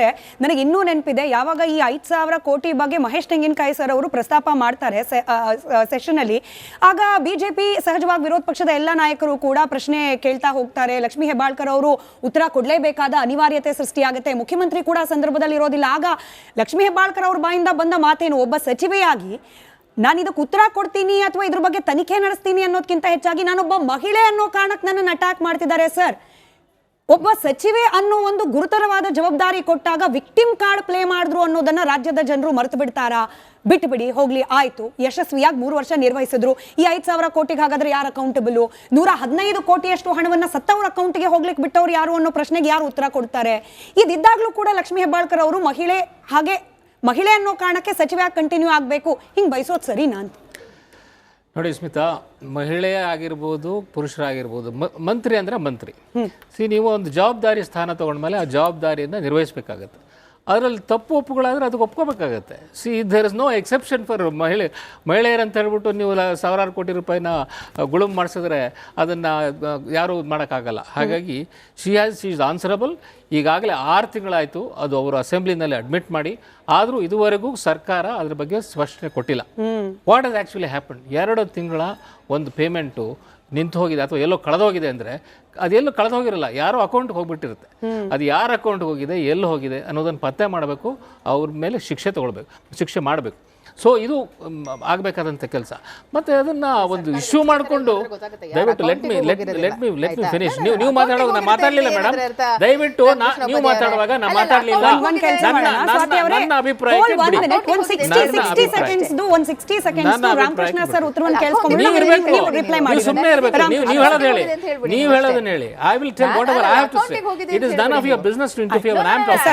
ಯಾಕಂದ್ರೆ ನನಗೆ ಇನ್ನೂ ನೆನಪಿದೆ, ಯಾವಾಗ ಈ 5,000 ಕೋಟಿ ಬಗ್ಗೆ ಮಹೇಶ್ ತೆಂಗಿನಕಾಯಿ ಸರ್ ಅವರು ಪ್ರಸ್ತಾಪ ಮಾಡ್ತಾರೆ ಸೆಷನ್ ಅಲ್ಲಿ, ಆಗ ಬಿಜೆಪಿ ಸಹಜವಾಗಿ ವಿರೋಧ ಪಕ್ಷದ ಎಲ್ಲ ನಾಯಕರು ಕೂಡ ಪ್ರಶ್ನೆ ಕೇಳ್ತಾ ಹೋಗ್ತಾರೆ. ಲಕ್ಷ್ಮೀ ಹೆಬ್ಬಾಳ್ಕರ್ ಅವರು ಉತ್ತರ ಕೊಡಲೇಬೇಕಾದ ಅನಿವಾರ್ಯತೆ ಸೃಷ್ಟಿಯಾಗುತ್ತೆ. ಮುಖ್ಯಮಂತ್ರಿ ಕೂಡ ಸಂದರ್ಭದಲ್ಲಿ ಇರೋದಿಲ್ಲ. ಆಗ ಲಕ್ಷ್ಮೀ ಹೆಬ್ಬಾಳ್ಕರ್ ಅವ್ರ ಬಾಯಿಂದ ಬಂದ ಮಾತೇನು, ಒಬ್ಬ ಸಚಿವೆಯಾಗಿ ನಾನು ಇದಕ್ಕೆ ಉತ್ತರ ಕೊಡ್ತೀನಿ ಅಥವಾ ಇದ್ರ ಬಗ್ಗೆ ತನಿಖೆ ನಡೆಸ್ತೀನಿ ಅನ್ನೋದಕ್ಕಿಂತ ಹೆಚ್ಚಾಗಿ ನಾನೊಬ್ಬ ಮಹಿಳೆ ಅನ್ನೋ ಕಾರಣಕ್ಕೆ ನನ್ನನ್ನು ಅಟ್ಯಾಕ್ ಮಾಡ್ತಿದ್ದಾರೆ ಸರ್. ಒಬ್ಬ ಸಚಿವೆ ಅನ್ನೋ ಒಂದು ಗುರುತರವಾದ ಜವಾಬ್ದಾರಿ ಕೊಟ್ಟಾಗ ವಿಕ್ಟಿಮ್ ಕಾರ್ಡ್ ಪ್ಲೇ ಮಾಡಿದ್ರು ಅನ್ನೋದನ್ನ ರಾಜ್ಯದ ಜನರು ಮರೆತು ಬಿಡ್ತಾರಾ? ಬಿಟ್ಬಿಡಿ, ಹೋಗ್ಲಿ, ಆಯ್ತು, ಯಶಸ್ವಿಯಾಗಿ 3 ವರ್ಷ ನಿರ್ವಹಿಸಿದ್ರು. ಈ 5,000 ಕೋಟಿಗೆ ಹಾಗಾದ್ರೆ ಯಾರು ಅಕೌಂಟಬಲ್? 115 ಕೋಟಿಯಷ್ಟು ಹಣವನ್ನ ಸತ್ತವ್ರ ಅಕೌಂಟ್ಗೆ ಹೋಗ್ಲಿಕ್ಕೆ ಬಿಟ್ಟವ್ರು ಯಾರು ಅನ್ನೋ ಪ್ರಶ್ನೆಗೆ ಯಾರು ಉತ್ತರ ಕೊಡ್ತಾರೆ? ಇದಿದ್ದಾಗ್ಲೂ ಕೂಡ ಲಕ್ಷ್ಮೀ ಹೆಬ್ಬಾಳ್ಕರ್ ಅವರು ಮಹಿಳೆ ಅನ್ನೋ ಕಾರಣಕ್ಕೆ ಸಚಿವೆ ಕಂಟಿನ್ಯೂ ಆಗಬೇಕು, ಹಿಂಗೆ ಬಯಸೋದು ಸರಿನಾ ಅಂತ ನೋಡಿ ಸ್ಮಿತಾ, ಮಹಿಳೆ ಆಗಿರ್ಬೋದು ಪುರುಷರಾಗಿರ್ಬೋದು, ಮಂತ್ರಿ ಅಂದರೆ ಮಂತ್ರಿ. ನೀವು ಒಂದು ಜವಾಬ್ದಾರಿ ಸ್ಥಾನ ತೊಗೊಂಡ್ಮೇಲೆ ಆ ಜವಾಬ್ದಾರಿಯನ್ನು ನಿರ್ವಹಿಸಬೇಕಾಗತ್ತೆ. ಅದರಲ್ಲಿ ತಪ್ಪು ಒಪ್ಪುಗಳಾದರೆ ಅದಕ್ಕೆ ಒಪ್ಕೋಬೇಕಾಗತ್ತೆ. There is no exception for ಮಹಿಳೆಯರಂತ ಹೇಳ್ಬಿಟ್ಟು ನೀವು ಸಾವಿರಾರು ಕೋಟಿ ರೂಪಾಯಿನ ಗುಳುಮ್ ಮಾಡಿಸಿದ್ರೆ ಅದನ್ನು ಯಾರೂ ಮಾಡೋಕ್ಕಾಗಲ್ಲ. ಹಾಗಾಗಿ ಶಿ ಈಸ್ ಆನ್ಸರಬಲ್. ಈಗಾಗಲೇ 6 ತಿಂಗಳಾಯಿತು ಅದು ಅವರು ಅಸೆಂಬ್ಲಿನಲ್ಲಿ ಅಡ್ಮಿಟ್ ಮಾಡಿ, ಆದರೂ ಇದುವರೆಗೂ ಸರ್ಕಾರ ಅದ್ರ ಬಗ್ಗೆ ಸ್ಪಷ್ಟನೆ ಕೊಟ್ಟಿಲ್ಲ. What has actually happen? 2 ತಿಂಗಳ ಒಂದು ಪೇಮೆಂಟು ನಿಂತು ಹೋಗಿದೆ ಅಥವಾ ಎಲ್ಲೋ ಕಳೆದೋಗಿದೆ ಅಂದರೆ ಅದೆಲ್ಲೂ ಕಳೆದೋಗಿರಲ್ಲ, ಯಾರೋ ಅಕೌಂಟ್ಗೆ ಹೋಗ್ಬಿಟ್ಟಿರುತ್ತೆ. ಅದು ಯಾರ ಅಕೌಂಟ್ಗೆ ಹೋಗಿದೆ, ಎಲ್ಲಿ ಹೋಗಿದೆ ಅನ್ನೋದನ್ನು ಪತ್ತೆ ಮಾಡಬೇಕು, ಅವ್ರ ಮೇಲೆ ಶಿಕ್ಷೆ ಮಾಡಬೇಕು. ಸೊ ಇದು ಆಗಬೇಕಾದಂಥ ಕೆಲಸ. ಮತ್ತು ಅದನ್ನು ಒಂದು ಇಶ್ಯೂ ಮಾಡಿಕೊಂಡು ದಯವಿಟ್ಟು ಲೆಟ್ ಮಿ ಫಿನಿಶ್. ನೀವು ಮಾತಾಡುವಾಗ ನಾನು ಮಾತಾಡಲಿಲ್ಲ ಮೇಡಮ್, ದಯವಿಟ್ಟು ನೀವು ಮಾತಾಡುವಾಗ ನಾನು ಮಾತಾಡಲಿಲ್ಲ. ನನ್ನ ಅಭಿಪ್ರಾಯ ಸುಮ್ಮನೆ ಇರಬೇಕು. ನೀವು ಹೇಳೋದು ಹೇಳಿ, ನೀವು ಹೇಳೋದನ್ನ ಹೇಳಿ. I will tell whatever I have to say. It is none of your business to interfere when I am talking.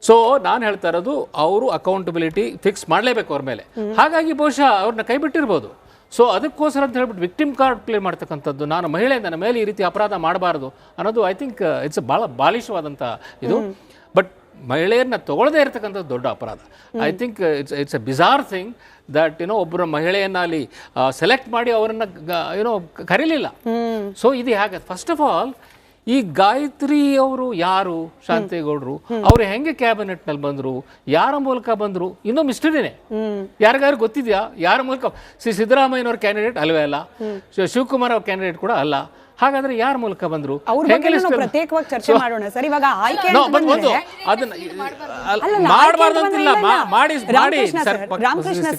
So ನಾನು ಹೇಳ್ತಾ ಇರೋದು, ಅವರು ಅಕೌಂಟಬಿಲಿಟಿ ಫಿಕ್ಸ್ ಮಾಡಲೇಬೇಕು ಅವ್ರ ಮೇಲೆ. ಹಾಗಾಗಿ ಬಹುಶಃ ಅವ್ರನ್ನ ಕೈ ಬಿಟ್ಟಿರ್ಬೋದು. ಸೊ ಅದಕ್ಕೋಸ್ಕರ ಅಂತ ಹೇಳ್ಬಿಟ್ಟು ವಿಕ್ಟಿಮ್ ಕಾರ್ಡ್ ಪ್ಲೇ ಮಾಡ್ತಕ್ಕಂಥದ್ದು, ನಾನು ಮಹಿಳೆ, ನನ್ನ ಮೇಲೆ ಈ ರೀತಿ ಅಪರಾಧ ಮಾಡಬಾರ್ದು ಅನ್ನೋದು ಐ ಥಿಂಕ್ ಇಟ್ಸ್ ಭಾಳ ಬಾಲಿಶವಾದಂಥ ಇದು. ಬಟ್ ಮಹಿಳೆಯರನ್ನ ತಗೊಳ್ಳದೇ ಇರತಕ್ಕಂಥದ್ದು ದೊಡ್ಡ ಅಪರಾಧ. I think it's A ಬಿಜಾರ್ thing that ಒಬ್ಬರ ಮಹಿಳೆಯನ್ನ ಅಲ್ಲಿ ಸೆಲೆಕ್ಟ್ ಮಾಡಿ ಅವರನ್ನು ಕರೀಲಿಲ್ಲ. ಸೊ ಇದು ಹೇಗೆ? ಫಸ್ಟ್ ಆಫ್ ಆಲ್, ಈ ಗಾಯತ್ರಿ ಅವರು ಯಾರು? ಶಾಂತೇಗೌಡರು ಅವರು ಹೆಂಗೆ ಕ್ಯಾಬಿನೆಟ್ನಲ್ಲಿ ಬಂದರು, ಯಾರ ಮೂಲಕ ಬಂದರು, ಇನ್ನೂ ಮಿಸ್ಟರಿನೇ. ಯಾರಿಗಾರು ಗೊತ್ತಿದೆಯಾ ಯಾರ ಮೂಲಕ? ಸಿದ್ದರಾಮಯ್ಯನವ್ರ ಕ್ಯಾಂಡಿಡೇಟ್ ಅಲ್ವೇ ಅಲ್ಲ, ಶಿವಕುಮಾರ್ ಅವ್ರ ಕ್ಯಾಂಡಿಡೇಟ್ ಕೂಡ ಅಲ್ಲ. ಹಾಗಾದ್ರೆ ಯಾರ ಮೂಲಕ ಬಂದ್ರು? ಪ್ರತ್ಯೇಕವಾಗಿ ಚರ್ಚೆ ಮಾಡೋಣ ಸರ್. ಇವಾಗ ಆಯ್ಕೆ ಮಾಡಬಾರ್ದು ಅಂತಿಲ್ಲ, ಮಾಡಿ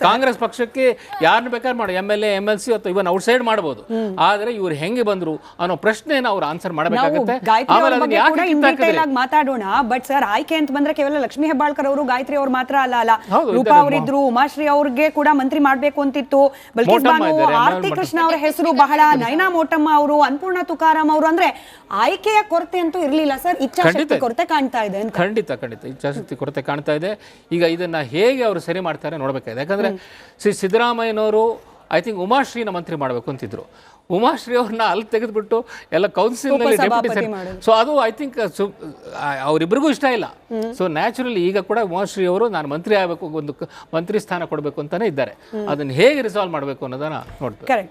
ಕಾಂಗ್ರೆಸ್ ಪಕ್ಷಕ್ಕೆ ಯಾರನ್ನ ಬೇಕಾದ್ರೆ ಮಾಡಿ, MLA MLC ಅಥವಾ ಇವನ್ ಔಟ್ಸೈಡ್ ಮಾಡಬಹುದು. ಆದ್ರೆ ಇವ್ರು ಹೆಂಗೆ ಬಂದ್ರು ಅನ್ನೋ ಪ್ರಶ್ನೆನ ಅವ್ರು ಆನ್ಸರ್ ಮಾಡಬೇಕಾಗುತ್ತೆ. ಮಾತಾಡೋಣ. ಬಟ್ ಸರ್, ಆಯ್ಕೆ ಅಂತ ಬಂದ್ರೆ ಕೇವಲ ಲಕ್ಷ್ಮೀ ಹೆಬ್ಬಾಳ್ಕರ್ ಅವರು, ಗಾಯತ್ರಿ ಅವ್ರು ಮಾತ್ರ ಅಲ್ಲ. ರೂಪಾ ಅವರಿದ್ರು, ಉಮಾಶ್ರೀ ಅವ್ರಿಗೆ ಕೂಡ ಮಂತ್ರಿ ಮಾಡ್ಬೇಕು ಅಂತಿತ್ತು. ಬಲ್ಕೀಸ್ ಬಾನು, ಆರತಿ ಕೃಷ್ಣ ಅವರ ಹೆಸರು ಬಹಳ, ನೈನಾ ಮೋಟಮ್ಮ ಅವರು, ಅನ್ಪೂರ್ಣ ತುಕಾರಾಮ್ ಅವರು. ಅಂದ್ರೆ ಆಯ್ಕೆಯ ಕೊರತೆ ಅಂತೂ ಇರಲಿಲ್ಲ ಸರ್, ಇಚ್ಛಾಶಕ್ತಿ ಕೊರತೆ ಕಾಣ್ತಾ ಇದೆ. ಖಂಡಿತ ಇಚ್ಛಾಶಕ್ತಿ ಕೊರತೆ ಕಾಣ್ತಾ ಇದೆ. ಈಗ ಇದನ್ನ ಹೇಗೆ ಅವರು ಸರಿ ಮಾಡ್ತಾರೆ ನೋಡ್ಬೇಕಾಗಿದೆ. ಯಾಕಂದ್ರೆ ಸಿದ್ದರಾಮಯ್ಯನವರು ಐ ಥಿಂಕ್ ಉಮಾಶ್ರೀನ ಮಂತ್ರಿ ಮಾಡಬೇಕು ಅಂತಿದ್ರು. ಉಮಾಶ್ರೀ ಅವ್ರನ್ನ ಅಲ್ಲಿ ತೆಗೆದುಬಿಟ್ಟು ಎಲ್ಲ ಕೌನ್ಸಿಲ್ನಲ್ಲಿ ಡೆಪ್ಯೂಟಿ ಸೆಕ್ರೆಟರಿ. ಸೊ ಅದು ಐ ಥಿಂಕ್ ಅವರಿಬ್ಬರಿಗೂ ಇಷ್ಟ ಇಲ್ಲ. ಸೊ ನ್ಯಾಚುರಲಿ ಈಗ ಕೂಡ ಉಮಾಶ್ರೀ ಅವರು ನಾನು ಮಂತ್ರಿ ಆಗಬೇಕು, ಒಂದು ಮಂತ್ರಿ ಸ್ಥಾನ ಕೊಡಬೇಕು ಅಂತಾನೆ ಇದ್ದಾರೆ. ಅದನ್ನು ಹೇಗೆ ರಿಸಾಲ್ವ್ ಮಾಡಬೇಕು ಅನ್ನೋದನ್ನ ನೋಡ್ಬೇಕು.